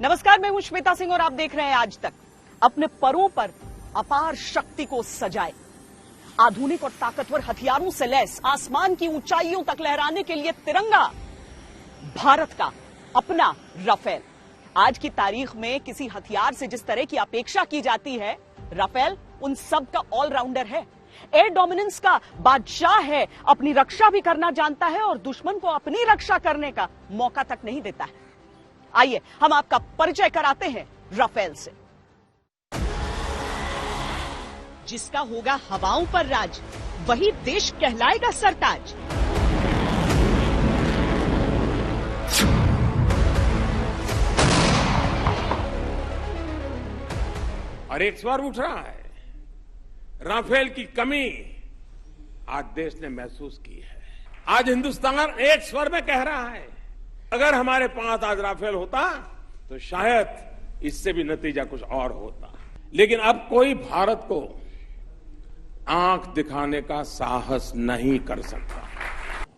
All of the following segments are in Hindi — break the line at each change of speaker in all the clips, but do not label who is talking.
नमस्कार, मैं हूं श्वेता सिंह और आप देख रहे हैं आज तक। अपने परों पर अपार शक्ति को सजाए, आधुनिक और ताकतवर हथियारों से लैस, आसमान की ऊंचाइयों तक लहराने के लिए तिरंगा, भारत का अपना राफेल। आज की तारीख में किसी हथियार से जिस तरह की अपेक्षा की जाती है, राफेल उन सब का ऑलराउंडर है। एयर डोमिनेंस का बादशाह है, अपनी रक्षा भी करना जानता है और दुश्मन को अपनी रक्षा करने का मौका तक नहीं देता है। आइए हम आपका परिचय कराते हैं राफेल से। जिसका होगा हवाओं पर राज, वही देश कहलाएगा सरताज।
और एक स्वर उठ रहा है, राफेल की कमी आज देश ने महसूस की है। आज हिंदुस्तान एक स्वर में कह रहा है, अगर हमारे पास आज राफेल होता तो शायद इससे भी नतीजा कुछ और होता। लेकिन अब कोई भारत को आंख दिखाने का साहस नहीं कर सकता।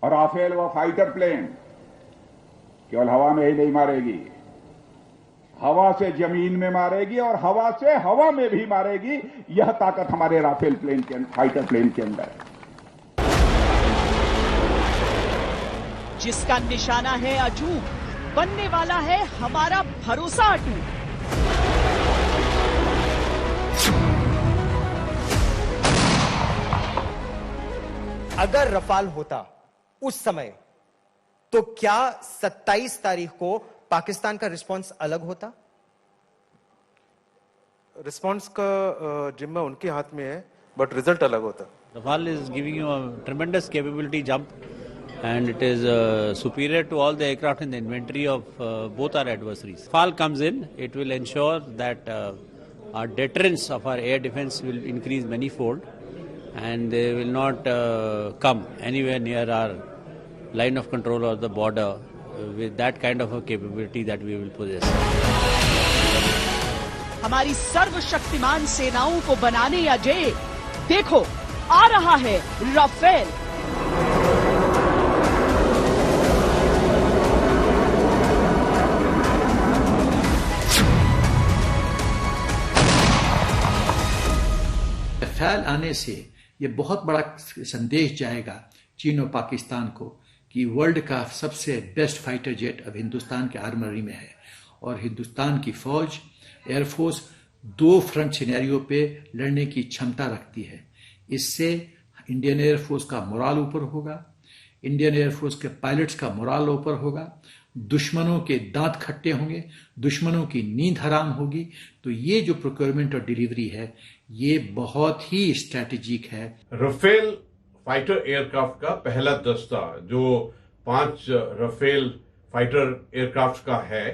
और राफेल वो फाइटर प्लेन केवल हवा में ही नहीं मारेगी, हवा से जमीन में मारेगी और हवा से हवा में भी मारेगी। यह ताकत हमारे राफेल प्लेन के फाइटर प्लेन के अंदर है।
जिसका निशाना है अजूब, बनने वाला है हमारा भरोसा अटूट।
अगर रफाल होता उस समय तो क्या 27 तारीख को पाकिस्तान का रिस्पांस अलग होता?
रिस्पांस का जिम्मा उनके हाथ में है, बट रिजल्ट अलग होता।
Rafale is giving you a tremendous capability jump, and it is superior to all the aircraft in the inventory of both our adversaries. Rafale comes in, it will ensure that our deterrence of our air defense will increase manifold, and they will not come anywhere near our line of control or the border with that kind of a capability that we will possess.
हमारी सर्वशक्तिमान सेनाओं को बनाने अजय, देखो आ रहा है राफेल।
राफेल आने से ये बहुत बड़ा संदेश जाएगा चीन और पाकिस्तान को कि वर्ल्ड का सबसे बेस्ट फाइटर जेट अब हिंदुस्तान के आर्मरी में है और हिंदुस्तान की फौज, एयरफोर्स 2 फ्रंट सिनेरियो पे लड़ने की क्षमता रखती है। इससे इंडियन एयरफोर्स का मोराल ऊपर होगा, इंडियन एयरफोर्स के पायलट्स का मोराल ऊपर होगा, दुश्मनों के दांत खट्टे होंगे, दुश्मनों की नींद हराम होगी। तो ये जो प्रोक्योरमेंट और डिलीवरी है, ये बहुत ही स्ट्रैटेजिक है।
राफेल फाइटर एयरक्राफ्ट का पहला दस्ता जो 5 राफेल फाइटर एयरक्राफ्ट का है,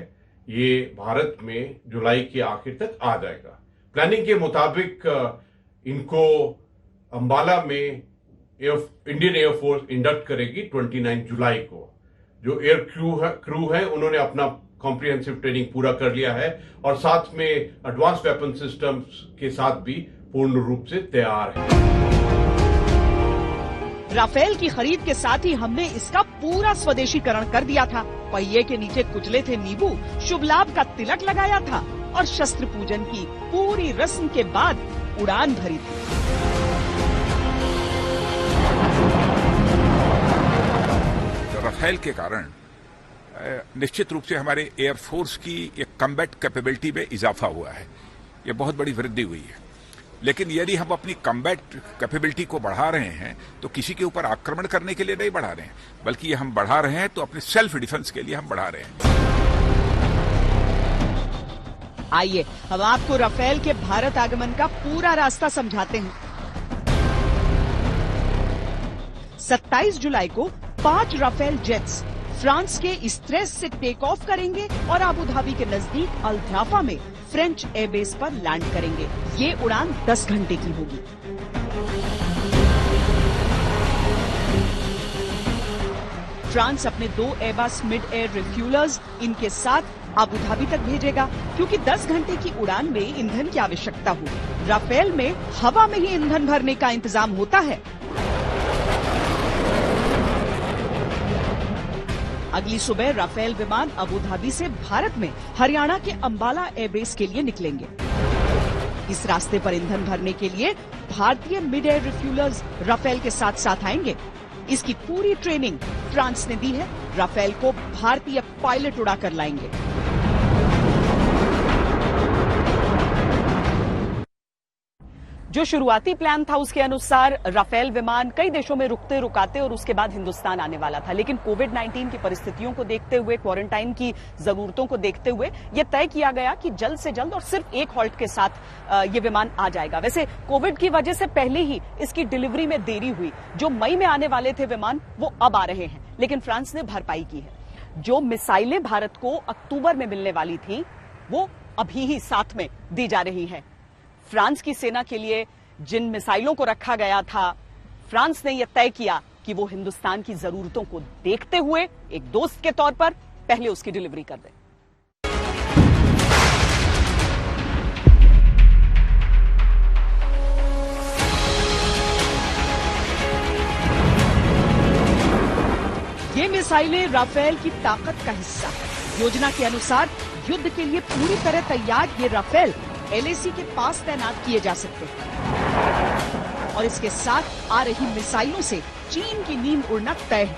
ये भारत में जुलाई के आखिर तक आ जाएगा। प्लानिंग के मुताबिक इनको अंबाला में इंडियन एयरफोर्स इंडक्ट करेगी 29 जुलाई को। जो एयर क्रू है उन्होंने अपना कॉम्प्रिहेंसिव ट्रेनिंग पूरा कर लिया है और साथ में एडवांस वेपन सिस्टम्स के साथ भी पूर्ण रूप से तैयार है।
राफेल की खरीद के साथ ही हमने इसका पूरा स्वदेशीकरण कर दिया था। पहिए के नीचे कुचले थे नींबू, शुभ लाभ का तिलक लगाया था और शस्त्र पूजन की पूरी रस्म के बाद उड़ान भरी थी।
राफेल के कारण निश्चित रूप से हमारे एयरफोर्स की एक कम्बैट कैपेबिलिटी में इजाफा हुआ है। ये बहुत बड़ी वृद्धि हुई है। लेकिन यदि हम अपनी कम्बैट कैपेबिलिटी को बढ़ा रहे हैं तो किसी के ऊपर आक्रमण करने के लिए नहीं बढ़ा रहे हैं, बल्कि ये हम बढ़ा रहे हैं तो अपने सेल्फ डिफेंस के लिए हम बढ़ा रहे हैं।
आइए हम आपको राफेल के भारत आगमन का पूरा रास्ता समझाते हैं। 27 जुलाई को 5 राफेल जेट्स फ्रांस के इस्ट्रेस से टेक ऑफ करेंगे और अबू धाबी के नजदीक अल्ध्राफा में फ्रेंच एयरबेस पर लैंड करेंगे। ये उड़ान 10 घंटे की होगी। फ्रांस अपने 2 एयरबस मिड एयर रिफ्यूलर्स इनके साथ अबू धाबी तक भेजेगा, क्योंकि 10 घंटे की उड़ान में ईंधन की आवश्यकता होगी। राफेल में हवा में ही ईंधन भरने का इंतजाम होता है। अगली सुबह राफेल विमान अबू धाबी से भारत में हरियाणा के अंबाला एयरबेस के लिए निकलेंगे। इस रास्ते पर ईंधन भरने के लिए भारतीय मिड एयर रिफ्यूलर्स राफेल के साथ साथ आएंगे। इसकी पूरी ट्रेनिंग फ्रांस ने दी है। राफेल को भारतीय पायलट उड़ाकर लाएंगे। जो शुरुआती प्लान था उसके अनुसार राफेल विमान कई देशों में रुकते रुकाते और उसके बाद हिंदुस्तान आने वाला था, लेकिन कोविड-19 की परिस्थितियों को देखते हुए, क्वारंटाइन की जरूरतों को देखते हुए यह तय किया गया कि जल्द से जल्द और सिर्फ एक हॉल्ट के साथ ये विमान आ जाएगा। वैसे कोविड की वजह से पहले ही इसकी डिलीवरी में देरी हुई। जो मई में आने वाले थे विमान वो अब आ रहे हैं, लेकिन फ्रांस ने भरपाई की है। जो मिसाइलें भारत को अक्टूबर में मिलने वाली थी वो अभी ही साथ में दी जा रही है। फ्रांस की सेना के लिए जिन मिसाइलों को रखा गया था, फ्रांस ने यह तय किया कि वो हिंदुस्तान की जरूरतों को देखते हुए एक दोस्त के तौर पर पहले उसकी डिलीवरी कर दे। ये मिसाइलें राफेल की ताकत का हिस्सा है। योजना के अनुसार युद्ध के लिए पूरी तरह तैयार ये राफेल LAC के पास तैनात किए जा सकते हैं और इसके साथ आ रही मिसाइलों से चीन की नींद उड़ना तय है।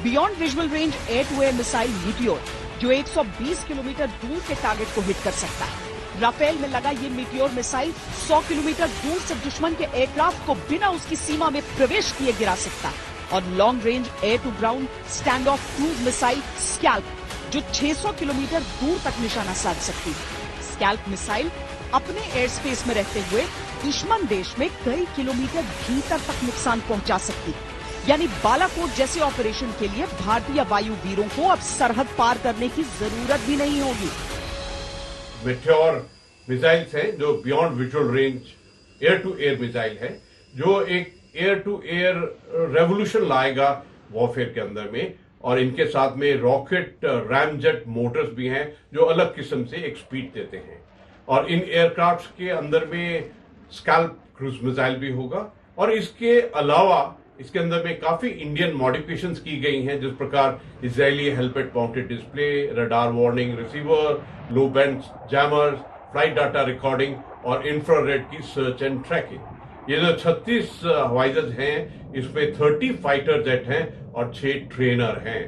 Beyond visual range air to air missile meteor जो 120 किलोमीटर दूर के टारगेट को हिट कर सकता है। राफेल में लगा ये मीटियोर मिसाइल 100 किलोमीटर दूर से दुश्मन के एयरक्राफ्ट को बिना उसकी सीमा में प्रवेश किए गिरा सकता है। और long range air to ground stand off cruise missile Scalp जो 600 किलोमीटर दूर तक निशाना साध सकती है। स्कैल्प मिसाइल अपने एयर स्पेस में रहते हुए दुश्मन देश में कई किलोमीटर भीतर तक नुकसान पहुंचा सकती है। यानी बालाकोट जैसे ऑपरेशन के लिए भारतीय वायु वीरों को अब सरहद पार करने की जरूरत भी नहीं होगी।
मेट्योर मिसाइल्स हैं जो beyond visual range air to air missile है, जो एक एयर टू एयर रेवोल्यूशन लाएगा वॉरफेयर के अंदर में। और इनके साथ में रॉकेट रैमजेट मोटर्स भी हैं जो अलग किस्म से एक स्पीड देते हैं। और इन एयरक्राफ्ट के अंदर में स्कैल्प क्रूज मिसाइल भी होगा। और इसके अलावा इसके अंदर में काफी इंडियन मॉडिफिकेशंस की गई हैं, जिस प्रकार Israeli helmet mounted display, radar warning receiver, लो band jammers, flight data recording और इंफ्रारेड की सर्च एंड ट्रैकिंग। ये जो 36 हवाई जहाज हैं, इसमें 30 फाइटर जेट हैं और 6 ट्रेनर हैं।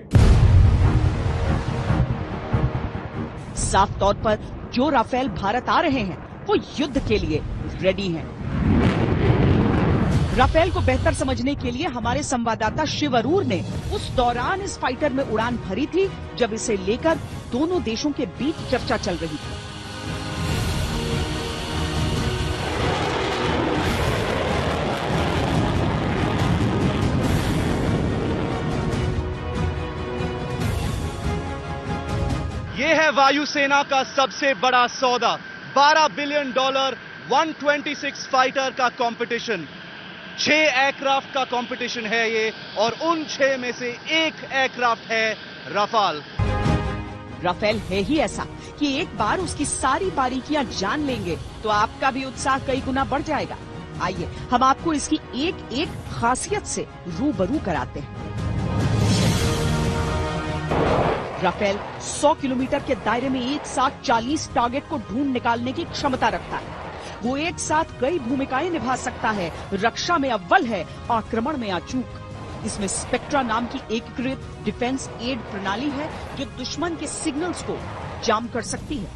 साफ तौर पर जो राफेल भारत आ रहे हैं वो युद्ध के लिए रेडी हैं। राफेल को बेहतर समझने के लिए हमारे संवाददाता शिव अरूर ने उस दौरान इस फाइटर में उड़ान भरी थी जब इसे लेकर दोनों देशों के बीच चर्चा चल रही थी।
ये है वायुसेना का सबसे बड़ा सौदा, $12 बिलियन 126 फाइटर का कंपटीशन। 6 एयरक्राफ्ट का कंपटीशन है ये, और उन 6 में से एक एयरक्राफ्ट है राफेल।
राफेल है ही ऐसा कि एक बार उसकी सारी बारीकियां जान लेंगे तो आपका भी उत्साह कई गुना बढ़ जाएगा। आइए हम आपको इसकी एक एक खासियत से रूबरू कराते हैं। राफेल 100 किलोमीटर के दायरे में एक साथ 40 टारगेट को ढूंढ निकालने की क्षमता रखता है। वो एक साथ कई भूमिकाएं निभा सकता है। रक्षा में अव्वल है, आक्रमण में अचूक। इसमें स्पेक्ट्रा नाम की एकीकृत डिफेंस एड प्रणाली है जो दुश्मन के सिग्नल्स को जाम कर सकती है।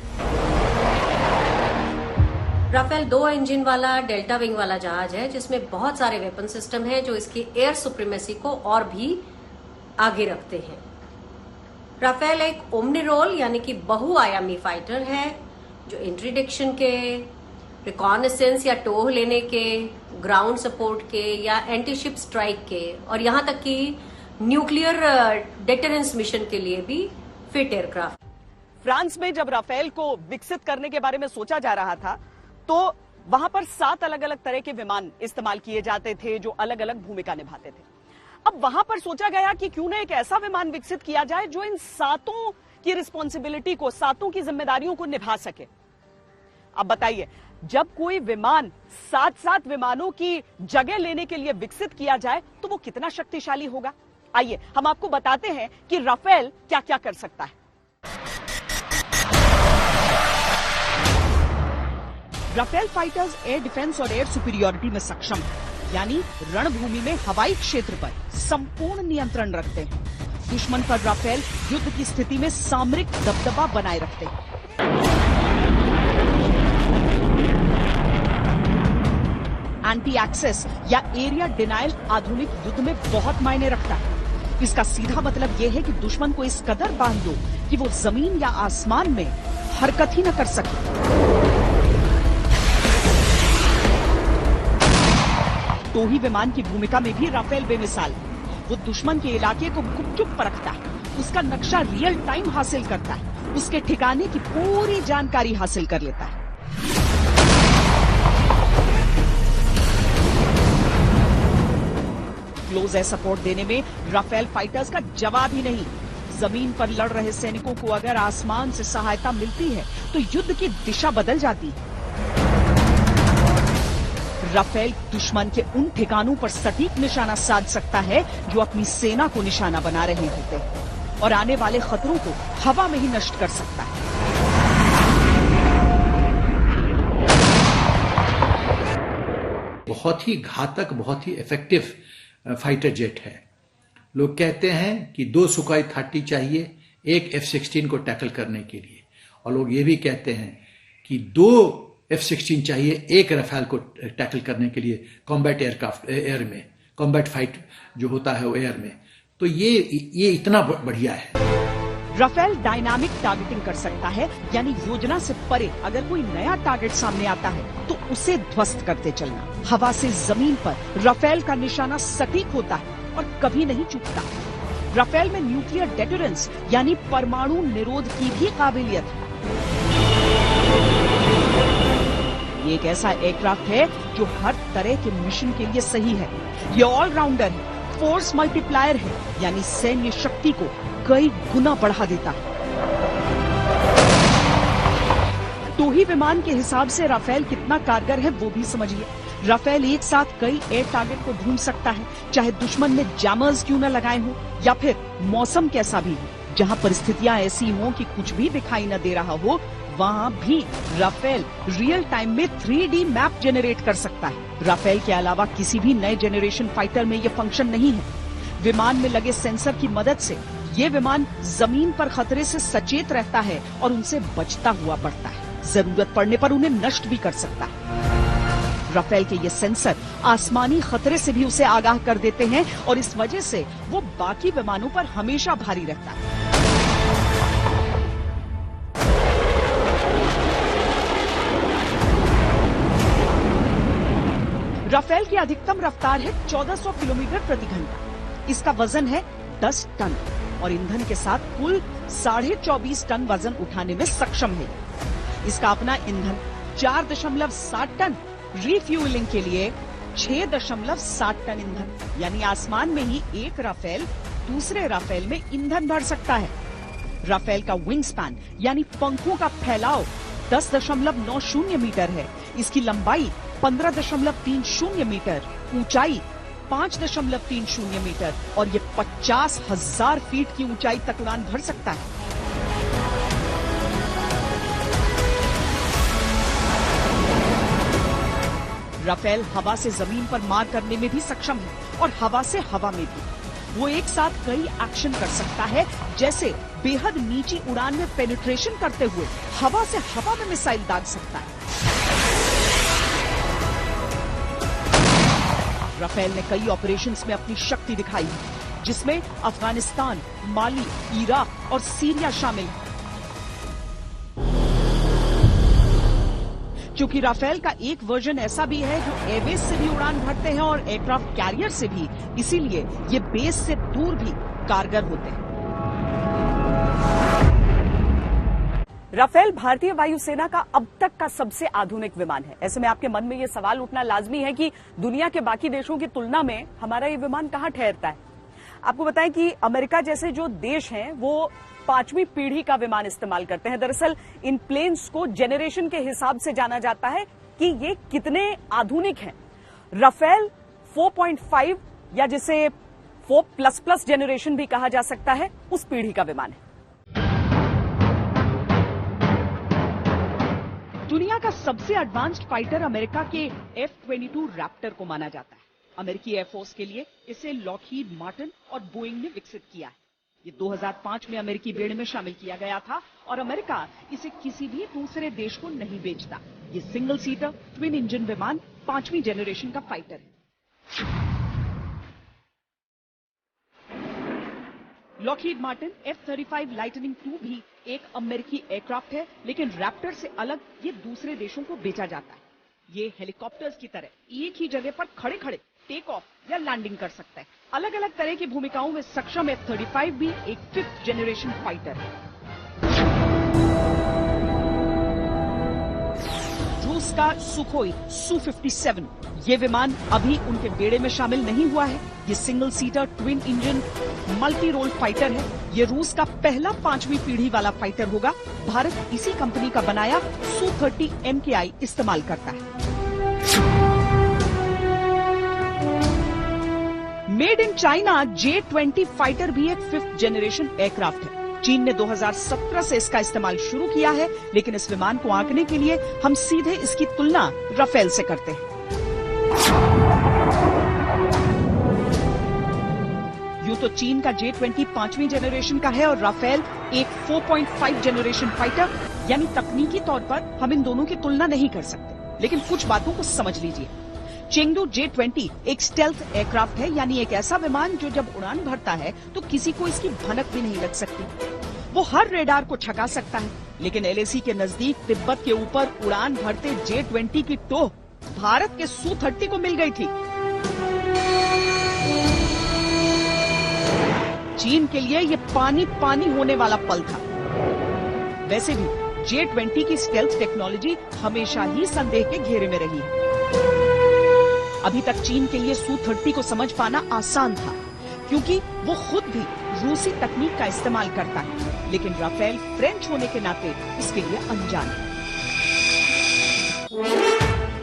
राफेल 2 इंजन वाला डेल्टा विंग वाला जहाज है जिसमें बहुत सारे वेपन सिस्टम हैं जो इसकी एयर सुप्रीमेसी को और भी आगे रखते हैं। राफेल एक ओमनी रोल यानी कि बहुआयामी फाइटर है जो इंट्रोडक्शन के, रिकॉनेसेंस या टोह लेने के, ग्राउंड सपोर्ट के या एंटी शिप स्ट्राइक के, और यहां तक कि न्यूक्लियर डेटरेंस मिशन के लिए भी फिट एयरक्राफ्ट।
फ्रांस में जब राफेल को विकसित करने के बारे में सोचा जा रहा था तो वहां पर 7 अलग अलग तरह के विमान इस्तेमाल किए जाते थे जो अलग अलग भूमिका निभाते थे। अब वहां पर सोचा गया कि क्यों न एक ऐसा विमान विकसित किया जाए जो इन 7 की रिस्पॉन्सिबिलिटी को, 7 की जिम्मेदारियों को निभा सके। अब बताइए, जब कोई विमान 7-7 विमानों की जगह लेने के लिए विकसित किया जाए तो वो कितना शक्तिशाली होगा। आइए हम आपको बताते हैं कि राफेल क्या क्या कर सकता है। राफेल फाइटर्स एयर डिफेंस और एयर सुपीरियरिटी में सक्षम है, यानी रणभूमि में हवाई क्षेत्र पर संपूर्ण नियंत्रण रखते हैं। दुश्मन पर राफेल युद्ध की स्थिति में सामरिक दबदबा बनाए रखते हैं। एंटी एक्सेस या एरिया डिनायल आधुनिक युद्ध में बहुत मायने रखता है। इसका सीधा मतलब यह है कि दुश्मन को इस कदर बांध दो कि वो जमीन या आसमान में हरकत ही न कर सके। टोही विमान की भूमिका में भी राफेल बेमिसाल है। वो दुश्मन के इलाके को गुपचुप परखता है, उसका नक्शा रियल टाइम हासिल करता है, उसके ठिकाने की पूरी जानकारी हासिल कर लेता है। क्लोज एयर सपोर्ट देने में राफेल फाइटर्स का जवाब ही नहीं। जमीन पर लड़ रहे सैनिकों को अगर आसमान से सहायता मिलती है तो युद्ध की दिशा बदल जाती है। राफेल दुश्मन के उन ठिकानों पर सटीक निशाना साध सकता है जो अपनी सेना को निशाना बना रहे होते हैं और आने वाले खतरों को हवा में ही नष्ट कर सकता है।
बहुत ही घातक, बहुत ही इफेक्टिव फाइटर जेट है। लोग कहते हैं कि 2 सुखाई 30 चाहिए एक F-16 को टैकल करने के लिए, और लोग ये भी कहते हैं कि 2 F-16 चाहिए एक राफेल को टैकल करने के लिए कॉम्बैट एयरक्राफ्ट एयर में, कॉम्बैट फाइट जो होता है वो एयर में। तो ये इतना बढ़िया है।
राफेल डायनामिक टारगेटिंग कर सकता है, यानी योजना से परे अगर कोई नया टारगेट सामने आता है तो उसे ध्वस्त करते चलना। हवा से जमीन पर राफेल का निशाना सटीक होता है और कभी नहीं चूकता। राफेल में न्यूक्लियर डेटरेंस यानी परमाणु निरोध की भी काबिलियत है। ये एक ऐसा एयरक्राफ्ट है जो हर तरह के मिशन के लिए सही है। ये ऑलराउंडर है, फोर्स मल्टीप्लायर है, यानी सैन्य शक्ति को कई गुना बढ़ा देता है। टोही विमान के हिसाब से राफेल कितना कारगर है वो भी समझिए। राफेल एक साथ कई एयर टारगेट को ढूंढ सकता है, चाहे दुश्मन ने जैमर्स क्यों न लगाए हों या फिर मौसम कैसा भी हो। जहां परिस्थितियां ऐसी हों कि कुछ भी दिखाई न दे रहा हो, वहां भी राफेल रियल टाइम में 3D मैप जेनरेट कर सकता है। राफेल के अलावा किसी भी नए जेनरेशन फाइटर में यह फंक्शन नहीं है। विमान में लगे सेंसर की मदद से ये विमान जमीन पर खतरे से सचेत रहता है और उनसे बचता हुआ बढ़ता है। जरूरत पड़ने पर उन्हें नष्ट भी कर सकता है। राफेल के ये सेंसर आसमानी खतरे से भी उसे आगाह कर देते हैं और इस वजह से वो बाकी विमानों पर हमेशा भारी रहता है। राफेल की अधिकतम रफ्तार है 1400 किलोमीटर प्रति घंटा। इसका वजन है 10 टन और ईंधन के साथ कुल 24.5 टन वजन उठाने में सक्षम है। इसका अपना ईंधन 4.7 टन, रिफ्यूलिंग के लिए 6.7 टन ईंधन, यानी आसमान में ही एक राफेल दूसरे राफेल में ईंधन भर सकता है। राफेल का विंग स्पैन यानी पंखों का फैलाव 10.90 मीटर है। इसकी लंबाई 15.30 मीटर, ऊंचाई 5.30 मीटर और ये 50,000 फीट की ऊंचाई तक उड़ान भर सकता है। राफेल हवा से जमीन पर मार करने में भी सक्षम है और हवा से हवा में भी। वो एक साथ कई एक्शन कर सकता है, जैसे बेहद नीची उड़ान में पेनिट्रेशन करते हुए हवा से हवा में मिसाइल दाग सकता है। राफेल ने कई ऑपरेशंस में अपनी शक्ति दिखाई है, जिसमें अफगानिस्तान, माली, इराक और सीरिया शामिल है। क्योंकि राफेल का एक वर्जन ऐसा भी है जो एयरबेस से भी उड़ान भरते हैं और एयरक्राफ्ट कैरियर से भी, इसीलिए ये बेस से दूर भी कारगर होते हैं। राफेल भारतीय वायुसेना का अब तक का सबसे आधुनिक विमान है। ऐसे में आपके मन में ये सवाल उठना लाजमी है कि दुनिया के बाकी देशों की तुलना में हमारा ये विमान कहां ठहरता है। आपको बताएं कि अमेरिका जैसे जो देश हैं वो 5वीं पीढ़ी का विमान इस्तेमाल करते हैं। दरअसल इन प्लेन्स को जेनरेशन के हिसाब से जाना जाता है, कि ये कितने आधुनिक हैं। राफेल 4.5 या जिसे 4++ जनरेशन भी कहा जा सकता है, उस पीढ़ी का विमान है। दुनिया का सबसे एडवांस्ड फाइटर अमेरिका के F-22 रैप्टर को माना जाता है। अमेरिकी एयरफोर्स के लिए इसे लॉकहीड मार्टिन और बोइंग ने विकसित किया है। ये 2005 में अमेरिकी बेड़े में शामिल किया गया था और अमेरिका इसे किसी भी दूसरे देश को नहीं बेचता। ये सिंगल सीटर ट्विन इंजन विमान 5वीं जनरेशन का फाइटर है। Lockheed Martin F-35 lightning II भी एक अमेरिकी एयरक्राफ्ट है, लेकिन रैप्टर से अलग ये दूसरे देशों को बेचा जाता है। ये हेलीकॉप्टर्स की तरह एक ही जगह पर खड़े खड़े टेक ऑफ या लैंडिंग कर सकता है। अलग अलग तरह की भूमिकाओं में सक्षम F-35 भी एक 5th जनरेशन फाइटर है। रूस का सुखोई Su-57 ये विमान अभी उनके बेड़े में शामिल नहीं हुआ है। ये single seater twin engine multi role fighter है। ये रूस का पहला 5वीं पीढ़ी वाला फाइटर होगा। भारत इसी कंपनी का बनाया Su-30 MKI इस्तेमाल करता है। Made in China J-20 fighter भी एक 5th जनरेशन एयरक्राफ्ट है। चीन ने 2017 से इसका इस्तेमाल शुरू किया है, लेकिन इस विमान को आंकने के लिए हम सीधे इसकी तुलना राफेल से करते हैं। यूं तो चीन का J-20 5वीं जनरेशन का है और राफेल एक 4.5 जनरेशन फाइटर, यानी तकनीकी तौर पर हम इन दोनों की तुलना नहीं कर सकते। लेकिन कुछ बातों को समझ लीजिए। चेंगडू J-20 एक स्टेल्थ एयरक्राफ्ट है, यानी एक ऐसा विमान जो जब उड़ान भरता है तो किसी को इसकी भनक भी नहीं लग सकती। वो हर रेडार को छका सकता है, लेकिन LAC के नजदीक तिब्बत के ऊपर उड़ान भरते J-20 की टोह भारत के Su-30 को मिल गई थी। चीन के लिए ये पानी पानी होने वाला पल था। वैसे भी J-20 की स्टेल्थ टेक्नोलॉजी हमेशा ही संदेह के घेरे में रही है। अभी तक चीन के लिए Su-30 को समझ पाना आसान था, क्योंकि वो खुद भी रूसी तकनीक का इस्तेमाल करता है, लेकिन राफेल फ्रेंच होने के नाते इसके लिए अनजान है।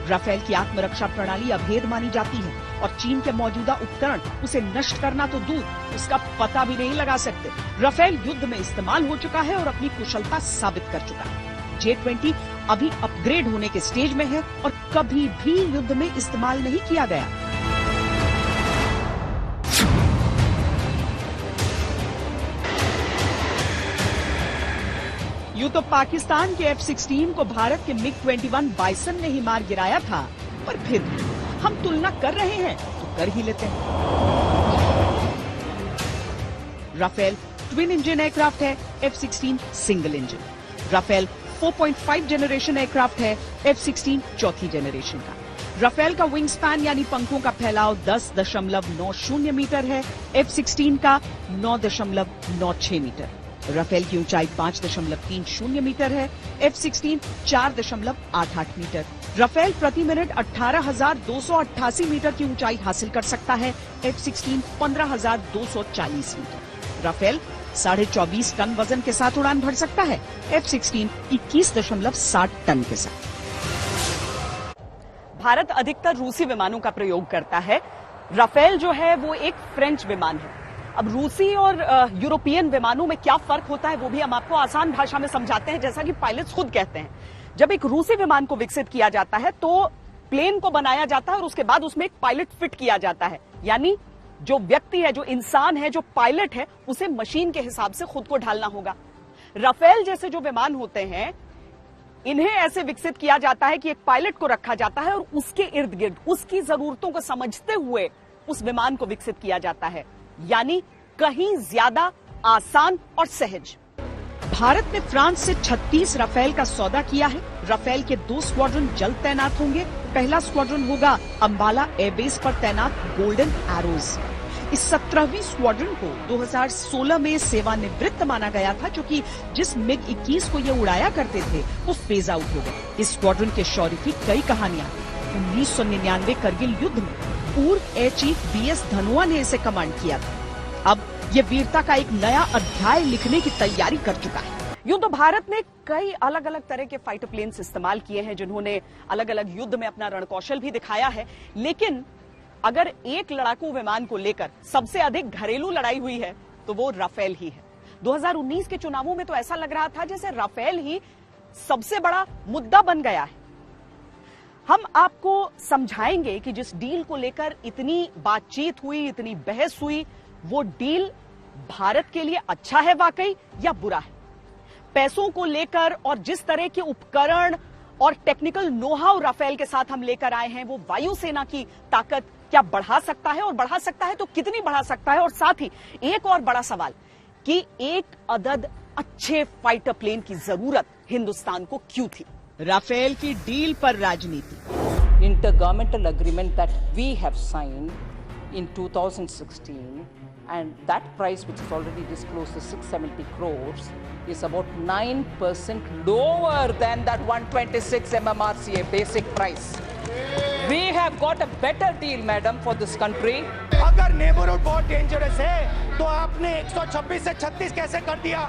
राफेल की आत्मरक्षा प्रणाली अभेद मानी जाती है और चीन के मौजूदा उपकरण उसे नष्ट करना तो दूर, उसका पता भी नहीं लगा सकते। राफेल युद्ध में इस्तेमाल हो चुका है और अपनी कुशलता साबित कर चुका है। J-20 अभी अपग्रेड होने के स्टेज में है और कभी भी युद्ध में इस्तेमाल नहीं किया गया। यूं तो पाकिस्तान के F-16 को भारत के MiG-21 बाइसन ने ही मार गिराया था, पर फिर हम तुलना कर रहे हैं तो कर ही लेते हैं। राफेल ट्विन इंजन एयरक्राफ्ट है, F-16 single engine. Rafale 4.5 generation aircraft है, F-16 4थी जनरेशन का। राफेल का विंग स्पैन यानी पंखों का फैलाव 10.90 मीटर है, F-16 का 9.96 मीटर। राफेल की ऊंचाई 5.30 मीटर है, F-16 4.88 मीटर। राफेल प्रति मिनट 18,288 मीटर की ऊंचाई हासिल कर सकता है, F-16 15,240 मीटर। राफेल 24.5 टन वजन के साथ उड़ान भर सकता है, F-16 21.60 टन के साथ। भारत अधिकतर रूसी विमानों का प्रयोग करता है। राफेल जो है वो एक फ्रेंच विमान है। अब रूसी और यूरोपियन विमानों में क्या फर्क होता है वो भी हम आपको आसान भाषा में समझाते हैं। जैसा कि पायलट्स खुद कहते हैं, जब एक रूसी विमान को विकसित किया जाता है तो प्लेन को बनाया जाता है और उसके बाद उसमें एक पायलट फिट किया जाता है, यानी जो व्यक्ति है, जो इंसान है, जो पायलट है, उसे मशीन के हिसाब से खुद को ढालना होगा। राफेल जैसे जो विमान होते हैं, इन्हें ऐसे विकसित किया जाता है कि एक पायलट को रखा जाता है और उसके इर्द गिर्द उसकी जरूरतों को समझते हुए उस विमान को विकसित किया जाता है, यानी कहीं ज्यादा आसान और सहज। भारत ने फ्रांस से 36 राफेल का सौदा किया है। राफेल के 2 स्क्वाड्रन जल्द तैनात होंगे। पहला स्क्वाड्रन होगा अंबाला एयरबेस पर तैनात गोल्डन एरोज। इस 17वीं स्क्वाड्रन को 2016 में सेवानिवृत्त माना गया था, क्योंकि जिस MiG-21 को ये उड़ाया करते थे वो फेज आउट हो गए। इस स्क्वाड्रन के शौर्य की कई कहानियां। 1999 करगिल युद्ध में पूर्व एयर चीफ BS धनोआ ने इसे कमांड किया था। अब ये वीरता का एक नया अध्याय लिखने की तैयारी कर चुका है। यूं तो भारत ने कई अलग अलग तरह के फाइटर प्लेन्स इस्तेमाल किए हैं जिन्होंने अलग अलग युद्ध में अपना रणकौशल भी दिखाया है, लेकिन अगर एक लड़ाकू विमान को लेकर सबसे अधिक घरेलू लड़ाई हुई है तो वो राफेल ही है। 2019 के चुनावों में तो ऐसा लग रहा था जैसे राफेल ही सबसे बड़ा मुद्दा बन गया है। हम आपको समझाएंगे कि जिस डील को लेकर इतनी बातचीत हुई, इतनी बहस हुई, वो डील भारत के लिए अच्छा है वाकई या बुरा है। पैसों को लेकर और जिस तरह के उपकरण और टेक्निकल नो हाउ राफेल के साथ हम लेकर आए हैं, वो वायुसेना की ताकत क्या बढ़ा सकता है, और बढ़ा सकता है तो कितनी बढ़ा सकता है। और साथ ही एक और बड़ा सवाल कि एक अदद अच्छे फाइटर प्लेन की जरूरत हिंदुस्तान को क्यों थी। राफेल की डील पर राजनीति।
Intergovernmental agreement that we have signed in 2016, and that price, which is already disclosed, is 670 crores, is about 9% lower than that 126 MMRCA basic price. We have got a better deal, madam, for this country.
अगर नेबरहुड बहुत डेंजरस है तो आपने 126 से 36 कैसे कर दिया?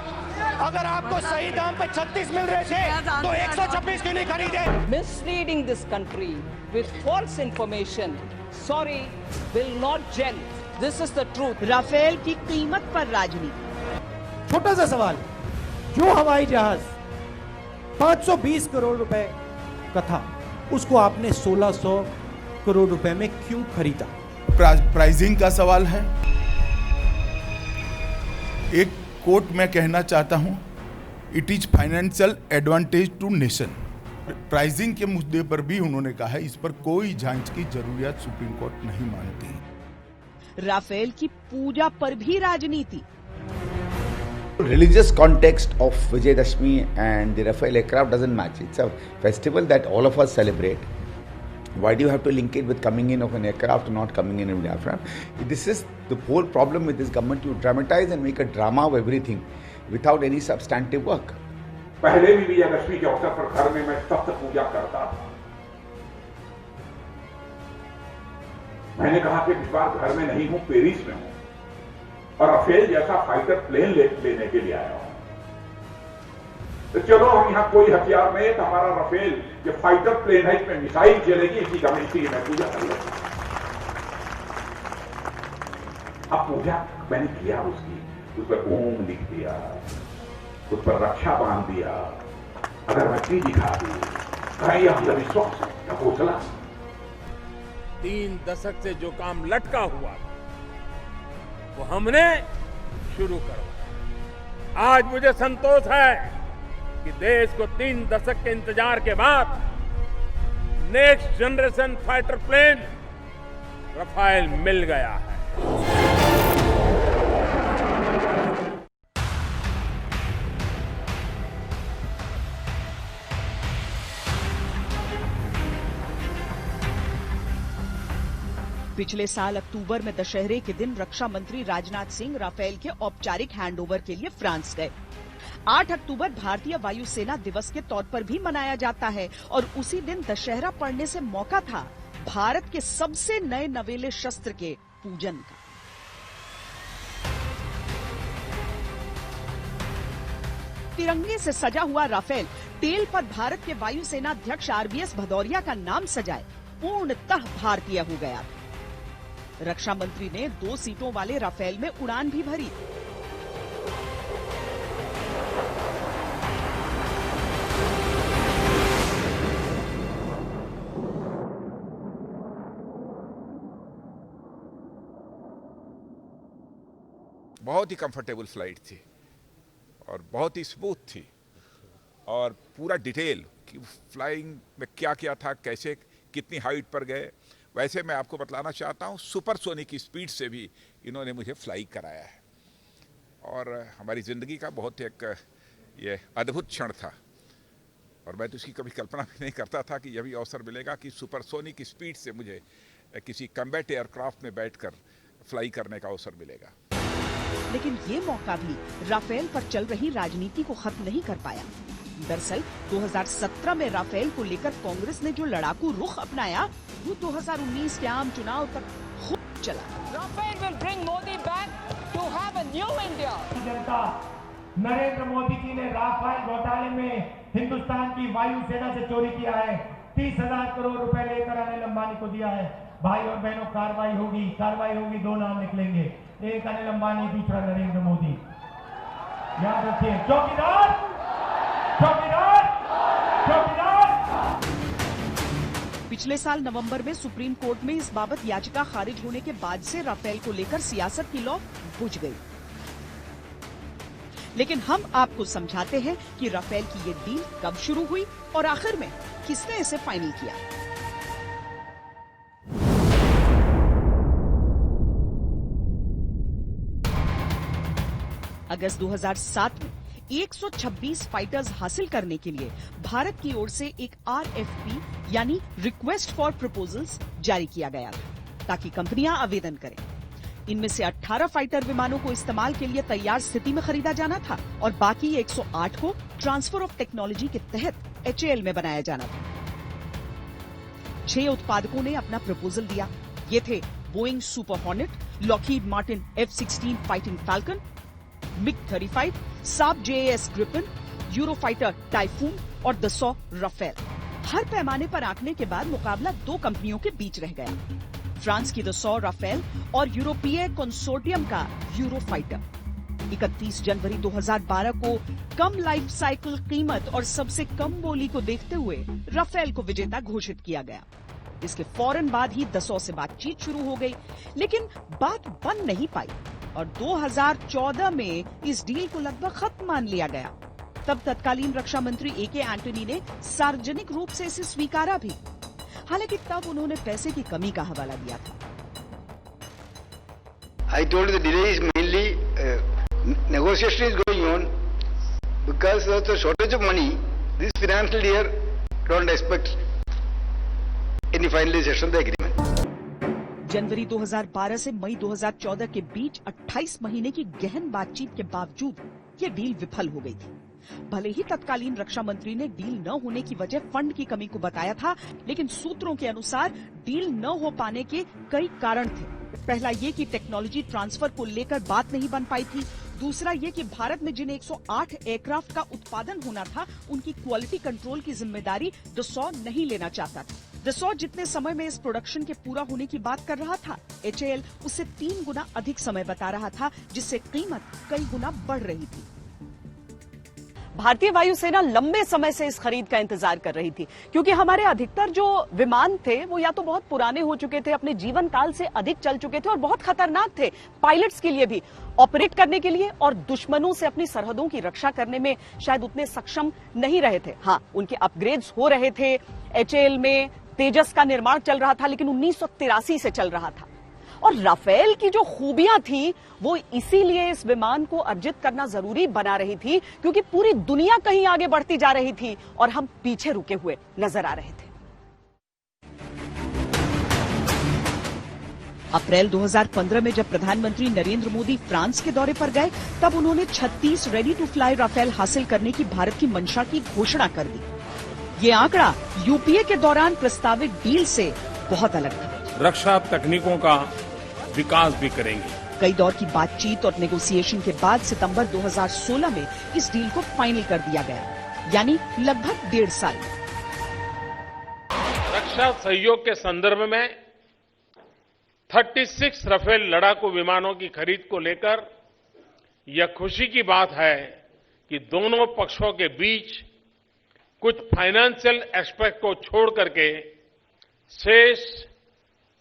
अगर आपको सही दाम पे 36 मिल रहे थे तो 126 क्यों नहीं खरीदे?
Misleading this country with false information, sorry, will not gel. This is the truth.
Rafale की कीमत पर राजनीति।
छोटा सा सवाल, जो हवाई जहाज 520 करोड़ रुपए का था, उसको आपने 1600 करोड़ रुपए में क्यों खरीदा?
प्राइसिंग का सवाल है। एक कोट मैं कहना चाहता हूं, it is financial advantage to nation. Pricing के मुद्दे पर भी उन्होंने कहा है इस पर कोई जांच की जरूरत सुप्रीम कोर्ट नहीं मानती।
राफेल की पूजा पर भी राजनीति।
Religious context of Vijayadashmi and the Rafale aircraft doesn't match. It's a festival that all of us celebrate. Why do you have to link it with coming in of an aircraft or not coming in of an aircraft? This is the whole problem with this government. You dramatize and make a drama of everything without any substantive work.
पहले भी विजयदशमी के अवसर पर घर में मैं सप्त पूजा करता था। मैंने कहा कि इस बार घर में नहीं हूं, पेरिस में हूं और राफेल जैसा फाइटर प्लेन लेने के लिए आया हूं। तो चलो हम यहां कोई हथियार नहीं है तो हमारा राफेल ये फाइटर प्लेन है, इसमें मिसाइल चलेगी, इसी की मैं पूजा कर लेता। अब पूजा मैंने किया उसकी, उस पर ओम लिख दिया, उस पर रक्षा बांध दिया, अगरबत्ती दिखा दी, कहीं यह विश्वास है हौसला।
3 दशक से जो काम लटका हुआ था वो हमने शुरू करवाया। आज मुझे संतोष है कि देश को 3 दशक के इंतजार के बाद next generation fighter plane Rafale मिल गया है।
पिछले साल अक्टूबर में दशहरे के दिन रक्षा मंत्री राजनाथ सिंह राफेल के औपचारिक हैंडओवर के लिए फ्रांस गए। 8 अक्टूबर भारतीय वायुसेना दिवस के तौर पर भी मनाया जाता है और उसी दिन दशहरा पड़ने से मौका था भारत के सबसे नए नवेले शस्त्र के पूजन का। तिरंगे से सजा हुआ राफेल टेल पर भारत के वायुसेना अध्यक्ष RBS भदौरिया का नाम सजाए पूर्णतः भारतीय हो गया था। रक्षा मंत्री ने 2 सीटों वाले राफेल में उड़ान भी भरी।
बहुत ही कंफर्टेबल फ्लाइट थी और बहुत ही स्मूथ थी और पूरा डिटेल कि फ्लाइंग में क्या क्या था, कैसे कितनी हाइट पर गए। वैसे मैं आपको बतलाना चाहता हूँ सुपरसोनिक की स्पीड से भी इन्होंने मुझे फ्लाई कराया है और हमारी ज़िंदगी का बहुत एक ये अद्भुत क्षण था और मैं तो इसकी कभी कल्पना भी नहीं करता था कि यह भी अवसर मिलेगा कि सुपरसोनिक की स्पीड से मुझे किसी कम्बैट एयरक्राफ्ट में बैठकर फ्लाई करने का अवसर मिलेगा।
लेकिन ये मौका भी राफेल पर चल रही राजनीति को खत्म नहीं कर पाया। दरअसल 2017 में राफेल को लेकर कांग्रेस ने जो लड़ाकू रुख अपनाया वो 2019 के आम चुनाव तक खूब चला।
Rafael will bring Modi back to have a new India.
जनता नरेंद्र मोदी जी ने राफेल घोटाले में हिंदुस्तान की वायुसेना से चोरी किया है, 30,000 करोड़ रुपए लेकर अनिल अंबानी को दिया है। भाई और बहनों, कार्रवाई होगी, दो नाम निकलेंगे, एक अनिल अंबानी, दूसरा नरेंद्र मोदी। याद रखिए, चौकीदार चौकीदार चौकीदार।
पिछले साल नवंबर में सुप्रीम कोर्ट में इस बाबत याचिका खारिज होने के बाद से राफेल को लेकर सियासत की लौ बुझ गई। लेकिन हम आपको समझाते हैं कि राफेल की ये डील कब शुरू हुई और आखिर में किसने इसे फाइनल किया। अगस्त 2007 में 126 फाइटर्स हासिल करने के लिए भारत की ओर से एक RFP यानी रिक्वेस्ट फॉर प्रपोजल्स जारी किया गया था ताकि कंपनियां आवेदन करें। इनमें से 18 फाइटर विमानों को इस्तेमाल के लिए तैयार स्थिति में खरीदा जाना था और बाकी 108 को ट्रांसफर ऑफ टेक्नोलॉजी के तहत HAL में बनाया जाना था। 6 उत्पादकों ने अपना प्रपोजल दिया। ये थे Boeing super hornet, Lockheed Martin F-16 fighting falcon, MiG-35, साब JAS ग्रिफिन, यूरोफाइटर टाइफून और दसॉ राफेल। हर पैमाने पर आंकने के बाद मुकाबला 2 कंपनियों के बीच रह गया, फ्रांस की दसॉ राफेल और यूरोपीय कंसोर्टियम का यूरोफाइटर। 31 जनवरी 2012 को कम लाइफ साइकिल कीमत और सबसे कम बोली को देखते हुए राफेल को विजेता घोषित किया गया। इसके फौरन बाद ही दसॉ से बातचीत शुरू हो गई, लेकिन बात बन नहीं पाई और 2014 में इस डील को लगभग खत्म मान लिया गया। तब तत्कालीन रक्षा मंत्री AK एंटनी ने सार्वजनिक रूप से इसे स्वीकारा भी, हालांकि तब उन्होंने पैसे की कमी का हवाला दिया था।
I told the delay is mainly negotiation is going on because of the shortage of money. This financial year don't expect any finalization of the agreement.
जनवरी 2012 से मई 2014 के बीच 28 महीने की गहन बातचीत के बावजूद ये डील विफल हो गई थी। भले ही तत्कालीन रक्षा मंत्री ने डील न होने की वजह फंड की कमी को बताया था, लेकिन सूत्रों के अनुसार डील न हो पाने के कई कारण थे। पहला ये कि टेक्नोलॉजी ट्रांसफर को लेकर बात नहीं बन पाई थी। दूसरा ये कि भारत में जिन 108 एयरक्राफ्ट का उत्पादन होना था, उनकी क्वालिटी कंट्रोल की जिम्मेदारी दसॉ नहीं लेना चाहता था। दसॉ जितने समय में इस प्रोडक्शन के पूरा होने की बात कर रहा था, HAL उससे 3 गुना अधिक समय बता रहा था, जिससे कीमत कई गुना बढ़ रही थी। भारतीय वायुसेना लंबे समय से इस खरीद का इंतजार कर रही थी, क्योंकि हमारे अधिकतर जो विमान थे वो या तो बहुत पुराने हो चुके थे, अपने जीवन काल से अधिक चल चुके थे और बहुत खतरनाक थे पायलट्स के लिए भी, ऑपरेट करने के लिए और दुश्मनों से अपनी सरहदों की रक्षा करने में शायद उतने सक्षम नहीं रहे थे। हाँ, उनके अपग्रेड्स हो रहे थे, HAL में तेजस का निर्माण चल रहा था, लेकिन 1983 से चल रहा था। और राफेल की जो खूबियां थी वो इसीलिए इस विमान को अर्जित करना जरूरी बना रही थी, क्योंकि पूरी दुनिया कहीं आगे बढ़ती जा रही थी और हम पीछे रुके हुए नजर आ रहे थे। अप्रैल 2015 में जब प्रधानमंत्री नरेंद्र मोदी फ्रांस के दौरे पर गए, तब उन्होंने 36 रेडी टू फ्लाई राफेल हासिल करने की भारत की मंशा की घोषणा कर दी। ये आंकड़ा यूपीए के दौरान प्रस्तावित डील से बहुत अलग था।
रक्षा तकनीकों का विकास भी करेंगे।
कई दौर की बातचीत और नेगोशिएशन के बाद सितंबर 2016 में इस डील को फाइनल कर दिया गया, यानी लगभग 1.5 साल।
रक्षा सहयोग के संदर्भ में 36 राफेल लड़ाकू विमानों की खरीद को लेकर यह खुशी की बात है कि दोनों पक्षों के बीच कुछ फाइनेंशियल एस्पेक्ट को छोड़ करके शेष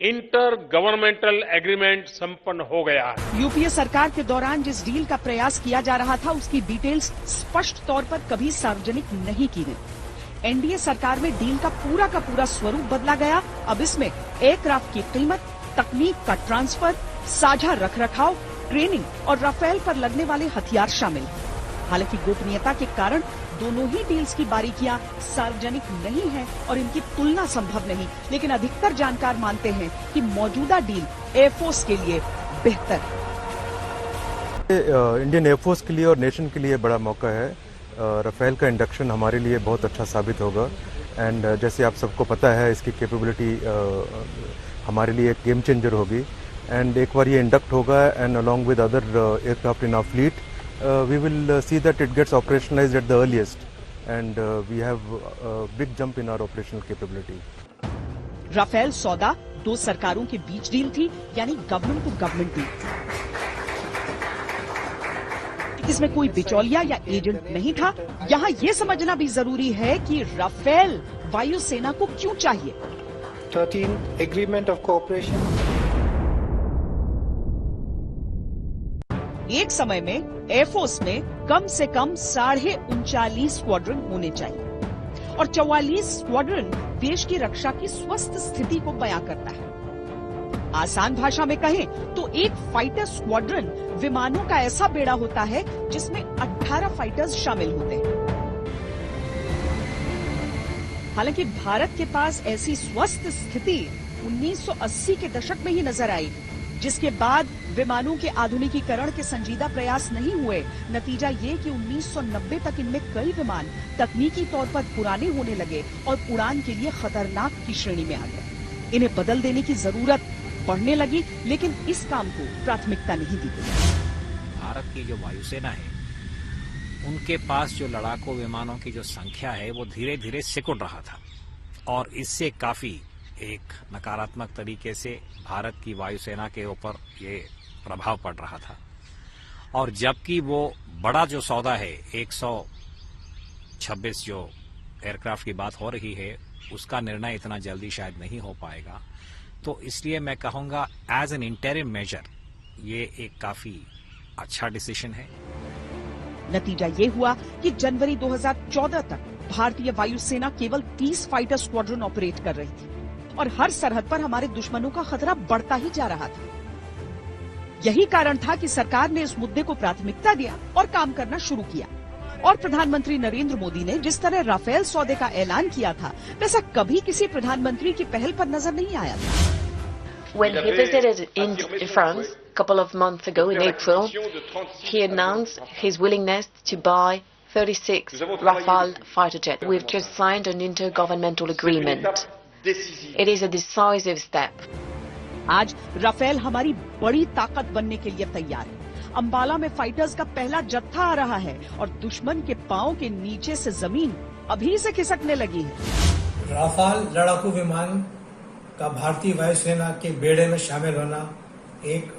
इंटर गवर्नमेंटल एग्रीमेंट संपन्न हो गया है।
यूपीए सरकार के दौरान जिस डील का प्रयास किया जा रहा था, उसकी डिटेल्स स्पष्ट तौर पर कभी सार्वजनिक नहीं की गई। एनडीए सरकार में डील का पूरा स्वरूप बदला गया। अब इसमें एयरक्राफ्ट की कीमत, तकनीक का ट्रांसफर, साझा रखरखाव, ट्रेनिंग और राफेल पर लगने वाले हथियार शामिल हैं। हालांकि गोपनीयता के कारण दोनों ही डील्स की बारीकियां सार्वजनिक नहीं है और इनकी तुलना संभव नहीं, लेकिन अधिकतर जानकार मानते हैं कि मौजूदा डील एयरफोर्स के लिए बेहतर
है। इंडियन एयरफोर्स के लिए और नेशन के लिए बड़ा मौका है। राफेल का इंडक्शन हमारे लिए बहुत अच्छा साबित होगा एंड जैसे आप सबको पता है, इसकी कैपेबिलिटी हमारे लिए एक गेम चेंजर होगी एंड एक बार ये इंडक्ट होगा and along with other aircraft in our fleet we will see that it gets operationalized at the earliest, and we have a big jump in our operational capability.
Rafale सौदा दो सरकारों के बीच डील थी, यानी गवर्नमेंट टू गवर्नमेंट डील। इसमें कोई बिचौलिया या एजेंट नहीं था। यहाँ ये समझना भी जरूरी है कि राफेल वायुसेना को क्यों चाहिए।
13 एग्रीमेंट ऑफ कोऑपरेशन।
एक समय में एयरफोर्स में कम से कम 39.5 स्क्वाड्रन होने चाहिए और 44 स्क्वाड्रन देश की रक्षा की स्वस्थ स्थिति को बयां करता है। आसान भाषा में कहें तो एक फाइटर स्क्वाड्रन विमानों का ऐसा बेड़ा होता है जिसमें 18 फाइटर्स शामिल होते हैं। हालांकि भारत के पास ऐसी स्वस्थ स्थिति 1980 के दशक में ही नजर आई, जिसके बाद विमानों के आधुनिकीकरण के संजीदा प्रयास नहीं हुए। नतीजा ये कि 1990 तक इनमें कई विमान तकनीकी तौर पर पुराने होने लगे और उड़ान के लिए खतरनाक की श्रेणी में आ गए। इन्हें बदल देने की जरूरत बढ़ने लगी, लेकिन इस काम को प्राथमिकता नहीं दी गई।
भारत की जो वायुसेना है, उनके पास जो लड़ाकू विमानों की जो संख्या है वो धीरे धीरे सिकुड़ रहा था और इससे काफी एक नकारात्मक तरीके से भारत की वायुसेना के ऊपर ये प्रभाव पड़ रहा था। और जबकि वो बड़ा जो सौदा है 126 जो एयरक्राफ्ट की बात हो रही है, उसका निर्णय इतना जल्दी शायद नहीं हो पाएगा। तो इसलिए मैं कहूंगा एज एन इंटरिम मेजर ये एक काफी अच्छा डिसीजन है।
नतीजा ये हुआ कि जनवरी 2014 तक भारतीय वायुसेना केवल 30 फाइटर स्क्वाड्रन ऑपरेट कर रही थी और हर सरहद पर हमारे दुश्मनों का खतरा बढ़ता ही जा रहा था। यही कारण था कि सरकार ने इस मुद्दे को प्राथमिकता दिया और काम करना शुरू किया। और प्रधानमंत्री नरेंद्र मोदी ने जिस तरह राफेल सौदे का ऐलान किया था, वैसा कभी किसी प्रधानमंत्री की पहल पर नजर नहीं आया था।
When he visited in France a couple of months ago in April, he announced his willingness to buy 36 Rafale fighter jets. We've just signed an intergovernmental agreement. It is a decisive step.
आज राफेल हमारी बड़ी ताकत बनने के लिए तैयार है। अंबाला में फाइटर्स का पहला जत्था आ रहा है और दुश्मन के पांव के नीचे से जमीन अभी से खिसकने लगी है।
राफेल लड़ाकू विमान का भारतीय वायुसेना के बेड़े में शामिल होना एक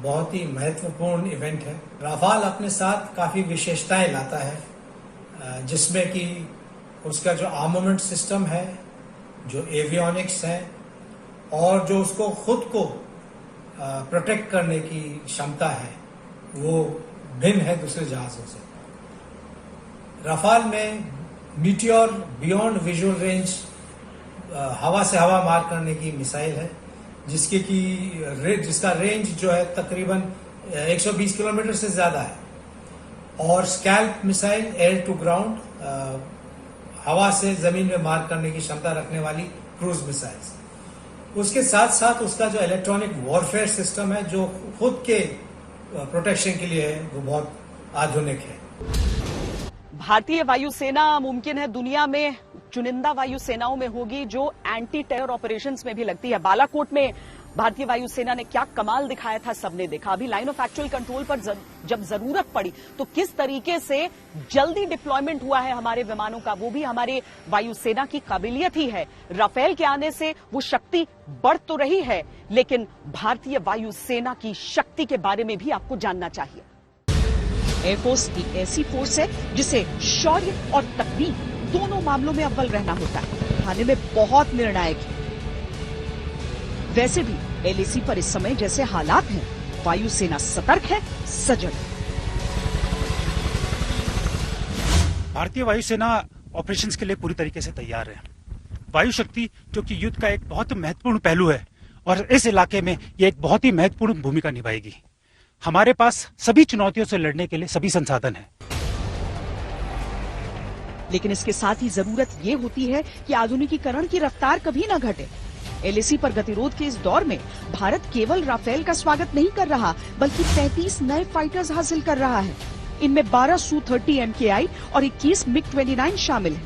बहुत ही महत्वपूर्ण इवेंट है। राफेल अपने साथ काफी विशेषताएं लाता है, जिसमें कि उसका जो आर्मामेंट सिस्टम है, जो एवियोनिक्स है और जो उसको खुद को प्रोटेक्ट करने की क्षमता है, वो भिन्न है दूसरे जहाजों से। राफेल में मीटियोर बियॉन्ड विजुअल रेंज हवा से हवा मार करने की मिसाइल है, जिसका रेंज जो है तकरीबन 120 किलोमीटर से ज्यादा है। और Scalp missile air to ground हवा से जमीन में मार करने की क्षमता रखने वाली क्रूज मिसाइल्स। उसके साथ साथ उसका जो इलेक्ट्रॉनिक वॉरफेयर सिस्टम है, जो खुद के प्रोटेक्शन के लिए है, वो बहुत आधुनिक है।
भारतीय वायुसेना मुमकिन है दुनिया में चुनिंदा वायुसेनाओं में होगी जो एंटी टेरर ऑपरेशंस में भी लगती है। बालाकोट में भारतीय वायुसेना ने क्या कमाल दिखाया था, सबने देखा। अभी लाइन ऑफ एक्चुअल कंट्रोल पर जब जरूरत पड़ी तो किस तरीके से जल्दी डिप्लॉयमेंट हुआ है हमारे विमानों का, वो भी हमारे वायुसेना की काबिलियत ही है। राफेल के आने से वो शक्ति बढ़ तो रही है, लेकिन भारतीय वायुसेना की शक्ति के बारे में भी आपको जानना चाहिए। एयरफोर्स एक ऐसी फोर्स है जिसे शौर्य और तकनीक दोनों मामलों में अव्वल रहना होता है। खाने में बहुत निर्णायक है। वैसे भी एलएसी पर इस समय जैसे हालात हैं, वायुसेना सतर्क है, सजग।
भारतीय वायुसेना ऑपरेशंस के लिए पूरी तरीके से तैयार है। वायु शक्ति जो कि युद्ध का एक बहुत महत्वपूर्ण पहलू है और इस इलाके में यह एक बहुत ही महत्वपूर्ण भूमिका निभाएगी। हमारे पास सभी चुनौतियों से लड़ने के लिए सभी संसाधन हैं।
लेकिन इसके साथ ही जरूरत ये होती है कि आधुनिकीकरण की रफ्तार कभी न घटे। एलएसी पर गतिरोध के इस दौर में भारत केवल राफेल का स्वागत नहीं कर रहा, बल्कि 33 नए फाइटर्स हासिल कर रहा है। इनमें 12 Su-30 MKI और 21 MiG-29 शामिल हैं।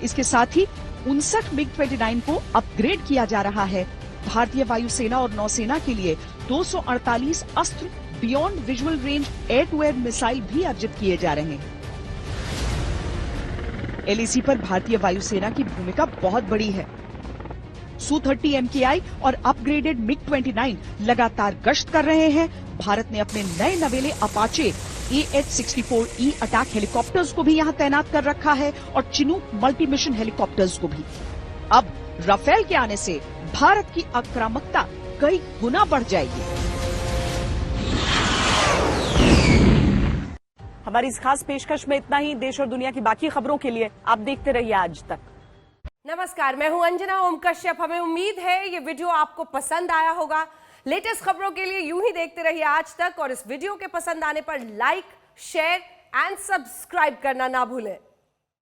इसके साथ ही 59 MiG-29 को अपग्रेड किया जा रहा है। भारतीय वायुसेना और नौसेना के लिए 248 Astra beyond visual range air to air missile भी अर्जित किए जा रहे हैं। एलएसी पर भारतीय वायुसेना की भूमिका बहुत बड़ी है। Su-30 MKI और अपग्रेडेड MiG-29 लगातार गश्त कर रहे हैं। भारत ने अपने नए नवेले अपाचे AH-64E अटैक हेलीकॉप्टर्स को भी यहां तैनात कर रखा है और चिनूक मल्टी मिशन हेलीकॉप्टर्स को भी। अब राफेल के आने से भारत की आक्रामकता कई गुना बढ़ जाएगी। हमारी इस खास पेशकश में इतना ही। देश और दुनिया की बाकी खबरों के लिए आप देखते रहिए आज तक।
नमस्कार, मैं हूं अंजना ओम कश्यप। हमें उम्मीद है ये वीडियो आपको पसंद आया होगा। लेटेस्ट खबरों के लिए यूं ही देखते रहिए आज तक और इस वीडियो के पसंद आने पर लाइक, शेयर एंड सब्सक्राइब करना ना भूलें।